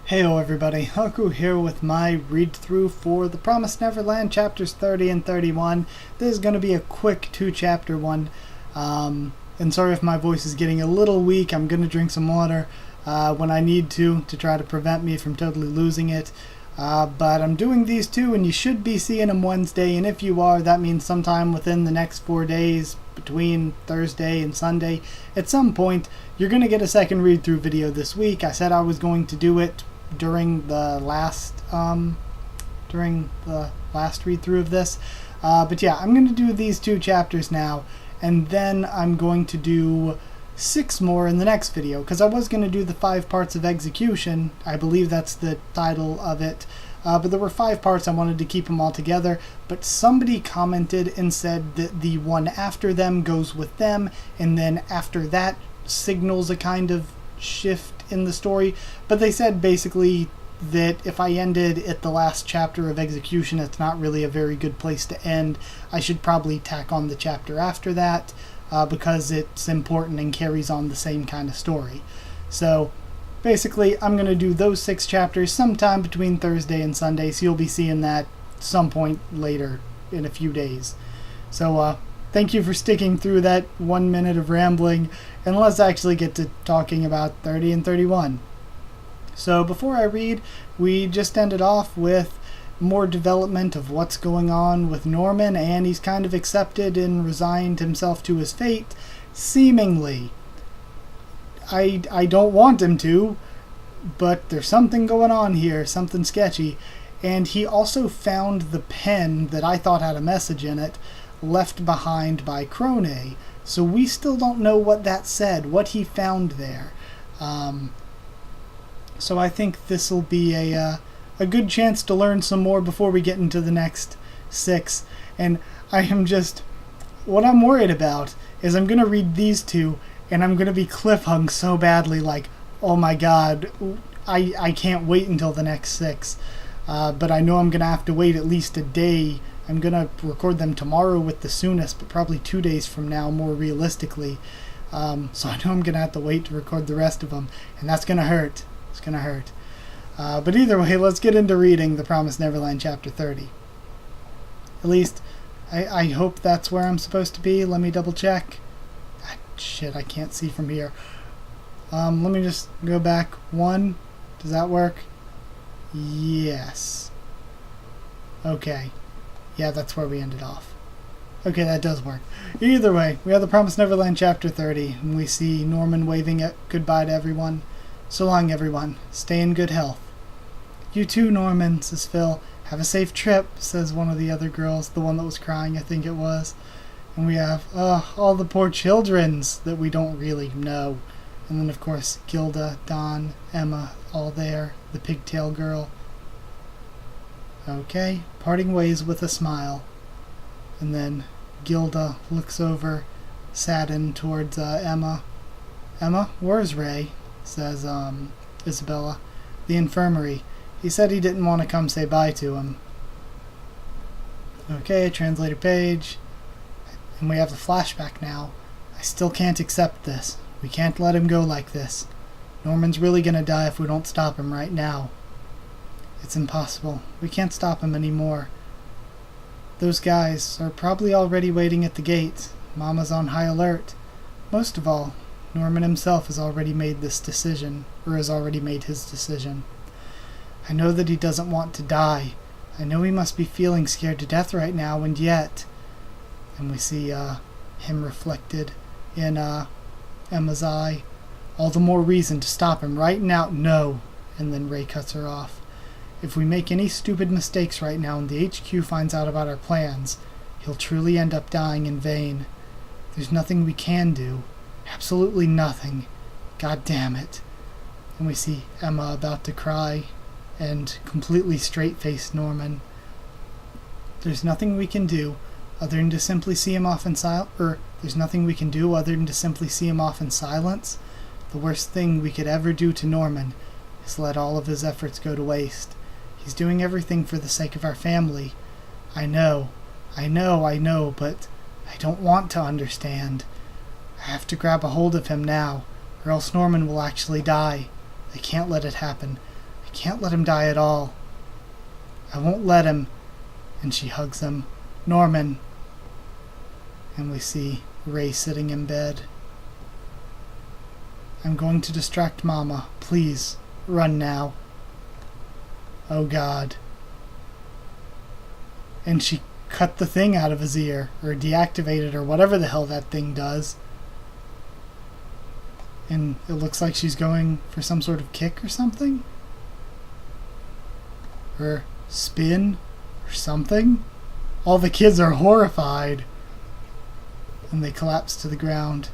Heyo everybody, Haku here with my read-through for the Promised Neverland chapters 30 and 31. This is going to be a quick two-chapter one, and sorry if my voice is getting a little weak. I'm going to drink some water when I need to try to prevent me from totally losing it. But I'm doing these two, and you should be seeing them Wednesday, and if you are, that means sometime within the next 4 days, between Thursday and Sunday, at some point, you're going to get a second read-through video this week. I said I was going to do it during the last read-through of this, but yeah, I'm going to do these two chapters now, and then I'm going to do 6 more in the next video, because I was going to do the 5 parts of execution. I believe that's the title of it, but there were 5 parts. I wanted to keep them all together, but somebody commented and said that the one after them goes with them, and then after that signals a kind of shift in the story. But they said basically that if I ended at the last chapter of execution, it's not really a very good place to end. I should probably tack on the chapter after that, because it's important and carries on the same kind of story. So basically I'm going to do those 6 chapters sometime between Thursday and Sunday, so you'll be seeing that some point later in a few days. So thank you for sticking through that 1 minute of rambling, and let's actually get to talking about 30 and 31. So before I read, we just ended off with more development of what's going on with Norman, and he's kind of accepted and resigned himself to his fate, seemingly. I don't want him to, but there's something going on here, something sketchy. And he also found the pen that I thought had a message in it, left behind by Crone. So we still don't know what that said, what he found there. So I think this will be a good chance to learn some more before we get into the next 6. And I am just... what I'm worried about is I'm going to read these 2, and I'm going to be cliffhung so badly, like, oh my god, I can't wait until the next 6. But I know I'm going to have to wait at least a day. I'm going to record them tomorrow with the soonest, but probably 2 days from now, more realistically. So I know I'm going to have to wait to record the rest of them, and that's going to hurt. It's going to hurt. But either way, let's get into reading The Promised Neverland Chapter 30. At least, I hope that's where I'm supposed to be. Let me double check. Ah, shit, I can't see from here. Let me just go back 1. Does that work? Yes. Okay. Yeah, that's where we ended off. Okay, that does work. Either way, we have The Promised Neverland Chapter 30, and we see Norman waving goodbye to everyone. So long, everyone. Stay in good health. You too, Norman, says Phil. Have a safe trip, says one of the other girls, the one that was crying, I think it was. And we have, all the poor childrens that we don't really know. And then, of course, Gilda, Don, Emma, all there, the pigtail girl. Okay, parting ways with a smile. And then Gilda looks over, saddened towards Emma. Emma, where's Ray? Says Isabella. The infirmary. He said he didn't want to come say bye to him. Okay, translator page. And we have the flashback now. I still can't accept this. We can't let him go like this. Norman's really gonna die if we don't stop him right now. It's impossible. We can't stop him anymore. Those guys are probably already waiting at the gate. Mama's on high alert. Most of all, Norman himself has already made this decision, or has already made his decision. I know that he doesn't want to die. I know he must be feeling scared to death right now, and yet... And we see him reflected in Emma's eye. All the more reason to stop him right now. No. And then Ray cuts her off. If we make any stupid mistakes right now and the HQ finds out about our plans, he'll truly end up dying in vain. There's nothing we can do. Absolutely nothing. God damn it. And we see Emma about to cry, and completely straight-faced Norman. There's nothing we can do other than to simply see him off in there's nothing we can do other than to simply see him off in silence. The worst thing we could ever do to Norman is let all of his efforts go to waste. He's doing everything for the sake of our family. I know, but I don't want to understand. I have to grab a hold of him now, or else Norman will actually die. I can't let it happen. I can't let him die at all. I won't let him. And she hugs him. Norman. And we see Ray sitting in bed. I'm going to distract Mama. Please, run now. Oh God. And she cut the thing out of his ear, or deactivated, or whatever the hell that thing does. And it looks like she's going for some sort of kick or something? Or spin? Or something? All the kids are horrified. And they collapse to the ground.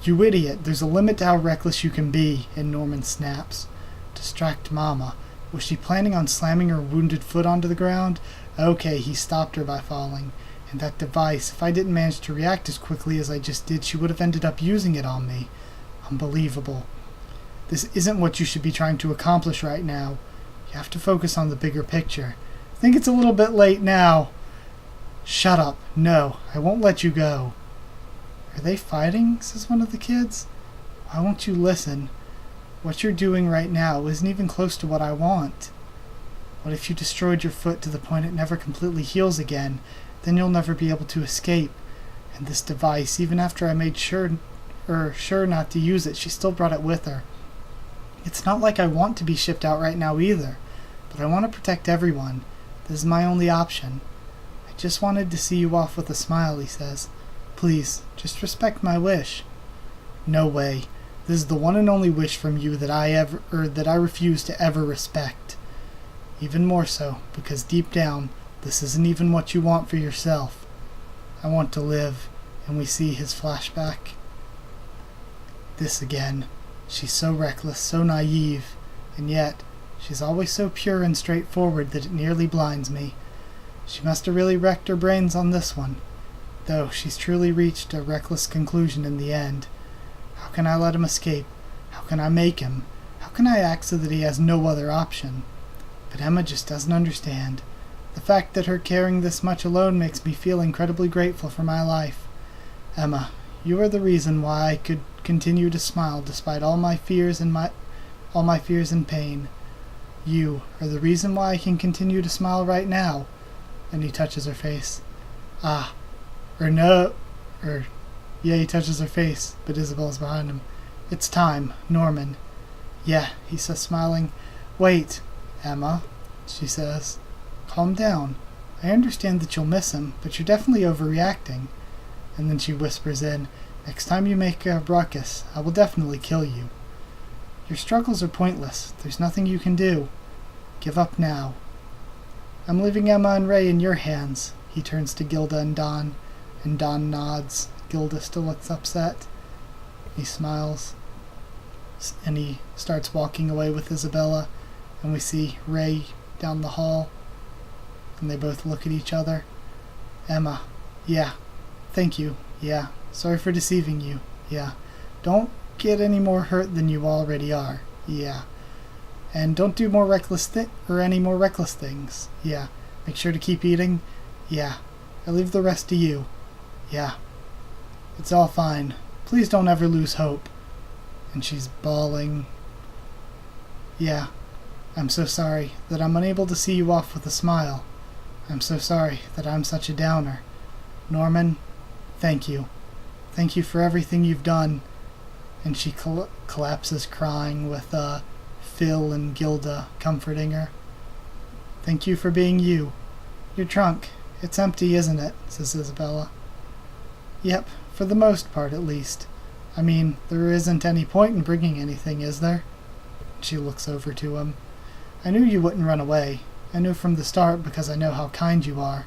You idiot. There's a limit to how reckless you can be, and Norman snaps. Distract Mama. Was she planning on slamming her wounded foot onto the ground? Okay, he stopped her by falling. And that device, if I didn't manage to react as quickly as I just did, she would have ended up using it on me. Unbelievable. This isn't what you should be trying to accomplish right now. You have to focus on the bigger picture. I think it's a little bit late now. Shut up. No, I won't let you go. Are they fighting? Says one of the kids. Why won't you listen? What you're doing right now isn't even close to what I want. What if you destroyed your foot to the point it never completely heals again? Then you'll never be able to escape. And this device, even after I made sure not to use it, she still brought it with her. It's not like I want to be shipped out right now either, but I want to protect everyone. This is my only option. I just wanted to see you off with a smile, he says. Please, just respect my wish. No way. This is the one and only wish from you that I refuse to ever respect. Even more so, because deep down, this isn't even what you want for yourself. I want to live, and we see his flashback. This again. She's so reckless, so naive, and yet she's always so pure and straightforward that it nearly blinds me. She must have really wrecked her brains on this one, though she's truly reached a reckless conclusion in the end. How can I let him escape? How can I make him? How can I act so that he has no other option? But Emma just doesn't understand. The fact that her caring this much alone makes me feel incredibly grateful for my life. Emma, you are the reason why I could continue to smile despite all my fears and pain. You are the reason why I can continue to smile right now. And he touches her face. He touches her face, but Isabel's behind him. It's time, Norman. Yeah, he says, smiling. Wait, Emma, she says. Calm down. I understand that you'll miss him, but you're definitely overreacting. And then she whispers in, next time you make a ruckus, I will definitely kill you. Your struggles are pointless. There's nothing you can do. Give up now. I'm leaving Emma and Ray in your hands. He turns to Gilda and Don nods. Gilda still looks upset. He smiles, and he starts walking away with Isabella, and we see Ray down the hall, and they both look at each other. Emma, yeah, thank you, yeah, sorry for deceiving you, yeah, don't get any more hurt than you already are, yeah, and don't do more any more reckless things, yeah, make sure to keep eating, yeah, I leave the rest to you, yeah. It's all fine. Please don't ever lose hope. And she's bawling. Yeah, I'm so sorry that I'm unable to see you off with a smile. I'm so sorry that I'm such a downer. Norman, thank you. Thank you for everything you've done. And she collapses crying with Phil and Gilda comforting her. Thank you for being you. Your trunk, it's empty, isn't it? Says Isabella. Yep. For the most part, at least. I mean, there isn't any point in bringing anything, is there? She looks over to him. I knew you wouldn't run away. I knew from the start because I know how kind you are.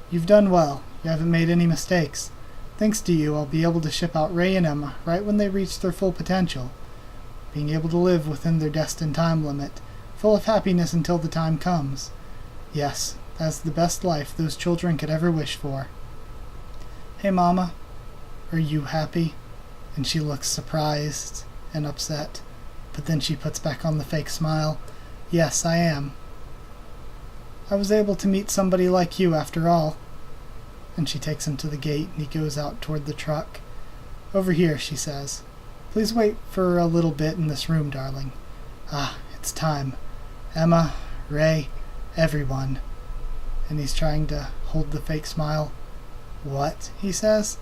You've done well. You haven't made any mistakes. Thanks to you, I'll be able to ship out Ray and Emma right when they reach their full potential. Being able to live within their destined time limit, full of happiness until the time comes. Yes, that's the best life those children could ever wish for. Hey, Mama. Are you happy? And she looks surprised and upset, but then she puts back on the fake smile. Yes, I am. I was able to meet somebody like you after all. And she takes him to the gate, and he goes out toward the truck. Over here, she says. Please wait for a little bit in this room, darling. It's time. Emma, Ray, everyone. And he's trying to hold the fake smile. What? He says.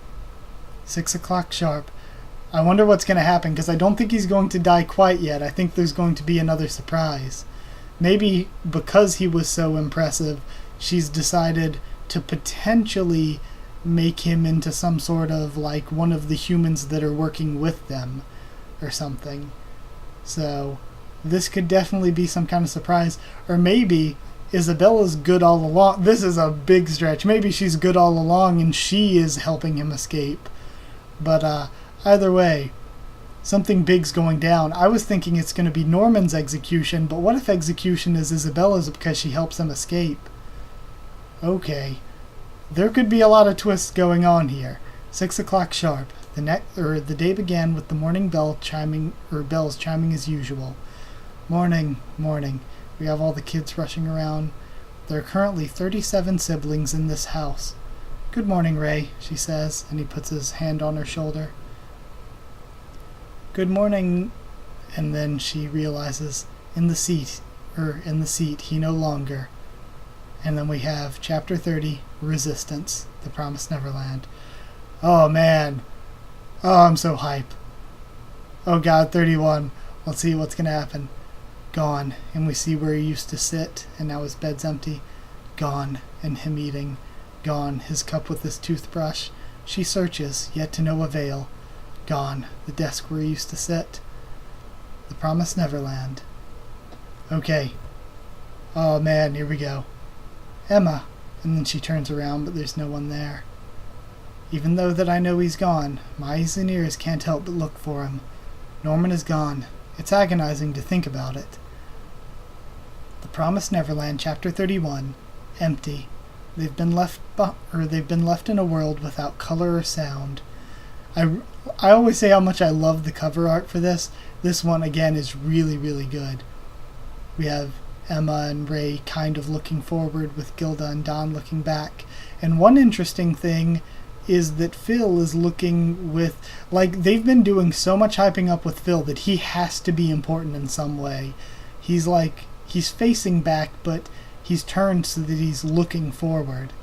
6 o'clock sharp. I wonder what's going to happen, because I don't think he's going to die quite yet. I think there's going to be another surprise. Maybe because he was so impressive, she's decided to potentially make him into some sort of, like, one of the humans that are working with them or something. So this could definitely be some kind of surprise. Or maybe Isabella's good all along. This is a big stretch. Maybe she's good all along and she is helping him escape. But either way, something big's going down. I was thinking it's going to be Norman's execution, but what if execution is Isabella's because she helps him escape? Okay. There could be a lot of twists going on here. 6 o'clock sharp. The day began with the morning bells chiming as usual. Morning, morning. We have all the kids rushing around. There are currently 37 siblings in this house. Good morning, Ray, she says, and he puts his hand on her shoulder. Good morning, and then she realizes in the seat he no longer. And then we have Chapter 30, Resistance, The Promised Neverland. Oh, man. Oh, I'm so hype. Oh, God, 31. Let's see what's going to happen. Gone. And we see where he used to sit, and now his bed's empty. Gone. And him eating. Gone. His cup with his toothbrush. She searches, yet to no avail. Gone. The desk where he used to sit. The Promised Neverland. Okay. Oh, man, here we go. Emma. And then she turns around, but there's no one there. Even though that I know he's gone, my eyes and ears can't help but look for him. Norman is gone. It's agonizing to think about it. The Promised Neverland, Chapter 31. Empty. They've been left in a world without color or sound. I always say how much I love the cover art for this. This one, again, is really, really good. We have Emma and Ray kind of looking forward, with Gilda and Don looking back. And one interesting thing is that Phil is looking with, like, they've been doing so much hyping up with Phil that he has to be important in some way. He's facing back, but he's turned so that he's looking forward.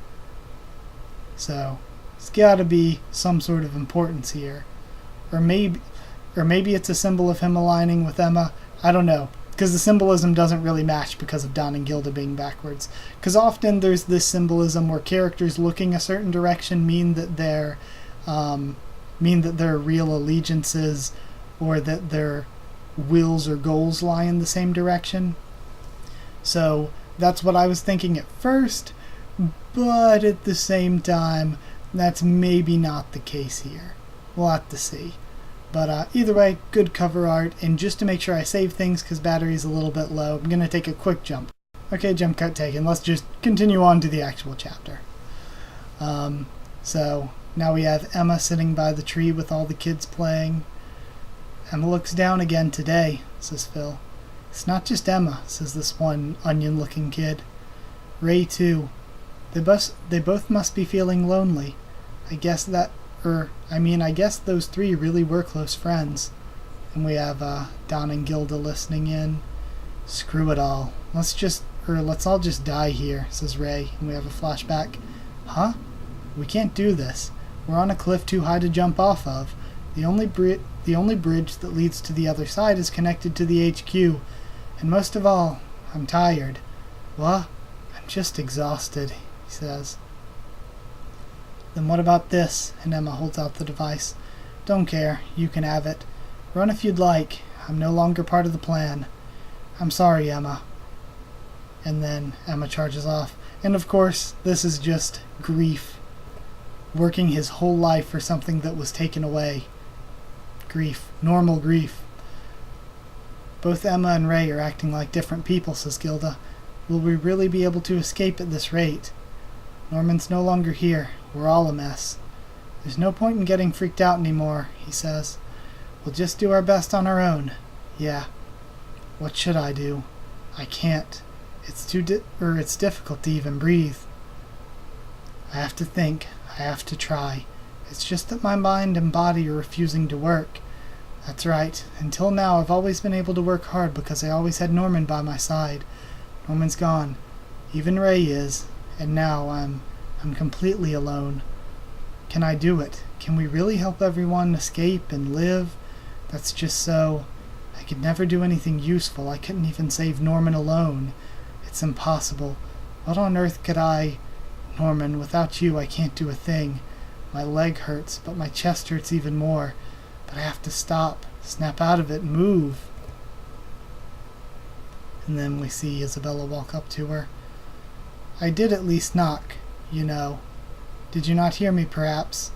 So it's gotta be some sort of importance here. Or maybe it's a symbol of him aligning with Emma. I don't know. Because the symbolism doesn't really match because of Don and Gilda being backwards. Because often there's this symbolism where characters looking a certain direction mean that their real allegiances or that their wills or goals lie in the same direction. So that's what I was thinking at first, but at the same time, that's maybe not the case here. We'll have to see. But either way, good cover art, and just to make sure I save things because battery's a little bit low, I'm going to take a quick jump. Okay, jump cut taken. Let's just continue on to the actual chapter. So now we have Emma sitting by the tree with all the kids playing. Emma looks down again today, says Phil. It's not just Emma, says this one onion-looking kid. Ray, too. They both must be feeling lonely. I guess those three really were close friends. And we have Don and Gilda listening in. Screw it all. Let's all just die here, says Ray, and we have a flashback. Huh? We can't do this. We're on a cliff too high to jump off of. The only bridge that leads to the other side is connected to the HQ. And most of all, I'm tired. What? I'm just exhausted, he says. Then what about this? And Emma holds out the device. Don't care. You can have it. Run if you'd like. I'm no longer part of the plan. I'm sorry, Emma. And then Emma charges off. And of course, this is just grief. Working his whole life for something that was taken away. Grief. Normal grief. Both Emma and Ray are acting like different people, says Gilda. Will we really be able to escape at this rate? Norman's no longer here. We're all a mess. There's no point in getting freaked out anymore, he says. We'll just do our best on our own. Yeah. What should I do? I can't. It's difficult to even breathe. I have to think. I have to try. It's just that my mind and body are refusing to work. That's right. Until now, I've always been able to work hard because I always had Norman by my side. Norman's gone. Even Ray is. And now I'm completely alone. Can I do it? Can we really help everyone escape and live? That's just so... I could never do anything useful. I couldn't even save Norman alone. It's impossible. What on earth could I... Norman, without you I can't do a thing. My leg hurts, but my chest hurts even more. But I have to stop, snap out of it, move. And then we see Isabella walk up to her. I did at least knock, you know. Did you not hear me, perhaps?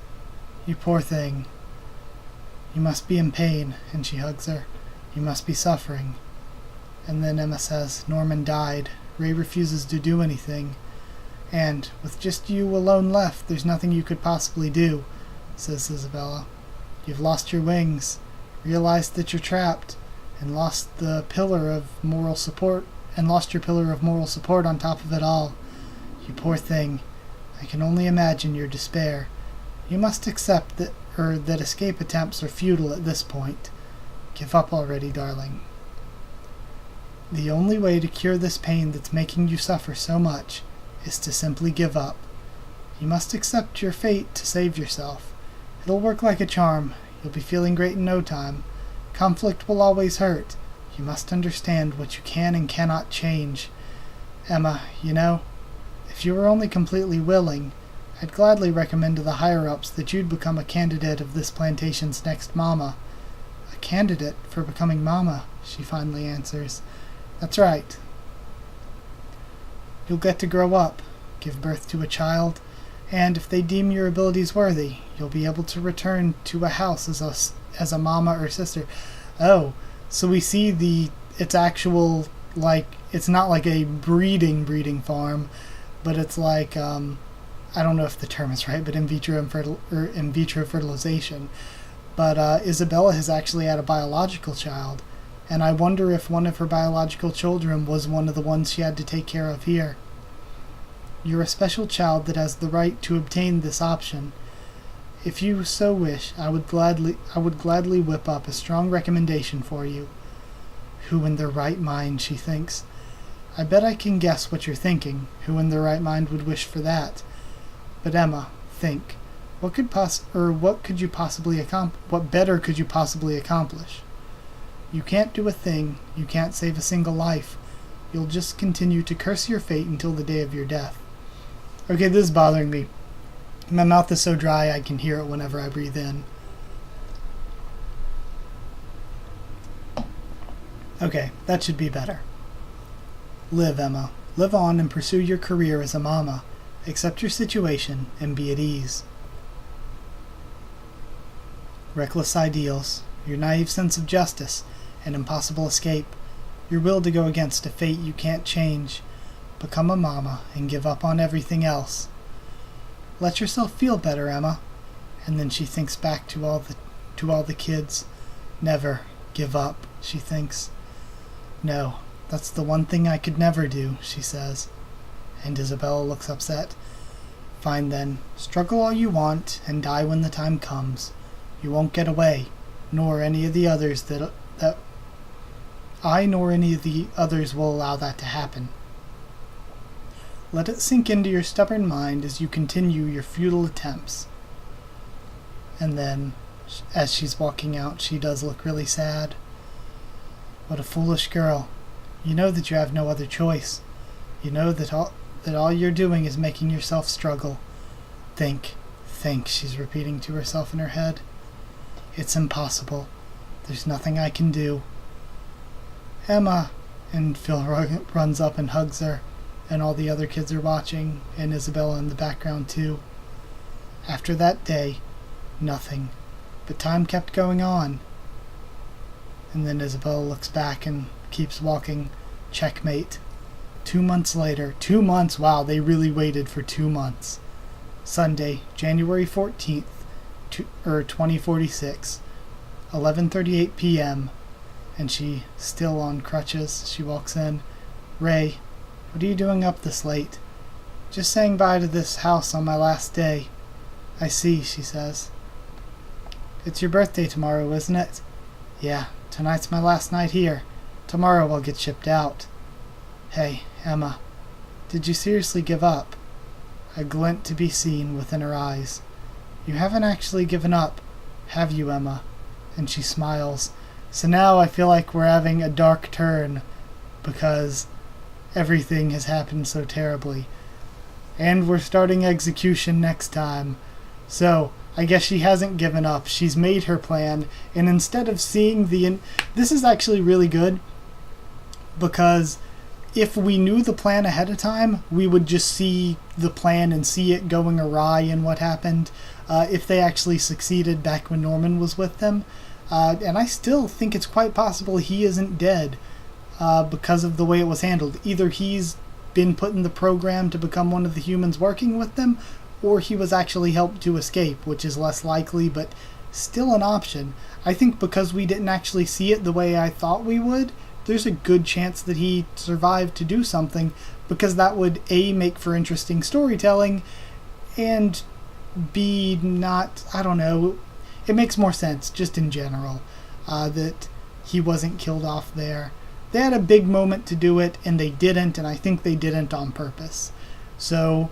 You poor thing. You must be in pain, and she hugs her. You must be suffering. And then Emma says, Norman died. Ray refuses to do anything. And, with just you alone left, there's nothing you could possibly do, says Isabella. You've lost your wings, realized that you're trapped, and lost your pillar of moral support on top of it all. You poor thing. I can only imagine your despair. You must accept that escape attempts are futile at this point. Give up already, darling. The only way to cure this pain that's making you suffer so much is to simply give up. You must accept your fate to save yourself. It'll work like a charm. You'll be feeling great in no time. Conflict will always hurt. You must understand what you can and cannot change. Emma, you know, if you were only completely willing, I'd gladly recommend to the higher-ups that you'd become a candidate of this plantation's next mama. A candidate for becoming mama, she finally answers. That's right. You'll get to grow up, give birth to a child, and if they deem your abilities worthy, you'll be able to return to a house as a mama or sister. Oh, so we see it's actual, like, it's not like a breeding farm, but it's like, I don't know if the term is right, but in vitro fertilization. But Isabella has actually had a biological child, and I wonder if one of her biological children was one of the ones she had to take care of here. You're a special child that has the right to obtain this option. If you so wish, I would gladly whip up a strong recommendation for you. Who in their right mind, she thinks. I bet I can guess what you're thinking. Who in their right mind would wish for that? But Emma, think. What better could you possibly accomplish? You can't do a thing. You can't save a single life. You'll just continue to curse your fate until the day of your death. Okay, this is bothering me. My mouth is so dry I can hear it whenever I breathe in. Okay, that should be better. Live, Emma. Live on and pursue your career as a mama. Accept your situation and be at ease. Reckless ideals, your naive sense of justice, an impossible escape, your will to go against a fate you can't change. Become a mama and give up on everything else. Let yourself feel better, Emma. And then she thinks back to all the kids. Never give up, she thinks. No, that's the one thing I could never do, she says. And Isabella looks upset. Fine then, struggle all you want and die when the time comes. You won't get away, nor any of the others nor any of the others will allow that to happen. Let it sink into your stubborn mind as you continue your futile attempts. And then, as she's walking out, she does look really sad. What a foolish girl. You know that you have no other choice. You know that all you're doing is making yourself struggle. Think, she's repeating to herself in her head. It's impossible. There's nothing I can do. Emma! And Phil runs up and hugs her, and all the other kids are watching, and Isabella in the background too. After that day, nothing. But time kept going on. And then Isabella looks back and keeps walking. Checkmate. 2 months later. 2 months! Wow, they really waited for 2 months. Sunday, January 14th, 2046. 11:38 p.m. And she, still on crutches, she walks in. Ray, what are you doing up this late? Just saying bye to this house on my last day. I see, she says. It's your birthday tomorrow, isn't it? Yeah, tonight's my last night here. Tomorrow I'll get shipped out. Hey, Emma, did you seriously give up? A glint to be seen within her eyes. You haven't actually given up, have you, Emma? And she smiles. So now I feel like we're having a dark turn because everything has happened so terribly. And we're starting execution next time. So, I guess she hasn't given up. She's made her plan, and instead of seeing this is actually really good, because if we knew the plan ahead of time, we would just see the plan and see it going awry and what happened if they actually succeeded back when Norman was with them. And I still think it's quite possible he isn't dead because of the way it was handled. Either he's been put in the program to become one of the humans working with them, or he was actually helped to escape, which is less likely, but still an option. I think because we didn't actually see it the way I thought we would, there's a good chance that he survived to do something, because that would A, make for interesting storytelling, and B, not, I don't know, it makes more sense just in general that he wasn't killed off there. They had a big moment to do it, and they didn't, and I think they didn't on purpose. So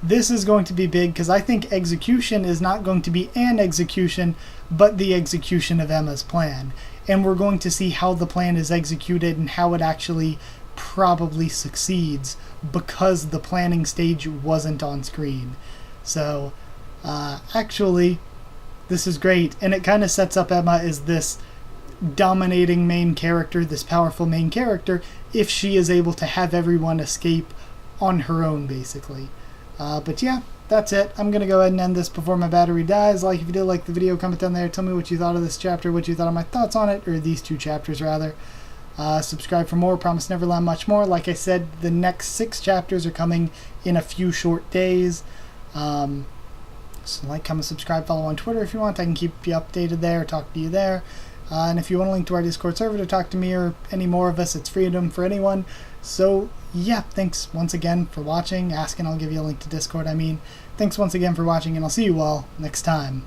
this is going to be big, because I think execution is not going to be an execution, but the execution of Emma's plan. And we're going to see how the plan is executed and how it actually probably succeeds, because the planning stage wasn't on screen. So, actually, this is great, and it kind of sets up Emma as this dominating main character, this powerful main character, if she is able to have everyone escape on her own, basically. But yeah, that's it. I'm going to go ahead and end this before my battery dies. Like if you did like the video, comment down there. Tell me what you thought of this chapter, what you thought of my thoughts on it, or these two chapters, rather. Subscribe for more. Promised Neverland, much more. Like I said, the next 6 chapters are coming in a few short days. So like, comment, subscribe, follow on Twitter if you want. I can keep you updated there, talk to you there. And if you want a link to our Discord server to talk to me or any more of us, it's freedom for anyone. So yeah, thanks once again for watching. Ask and I'll give you a link to Discord, thanks once again for watching, and I'll see you all next time.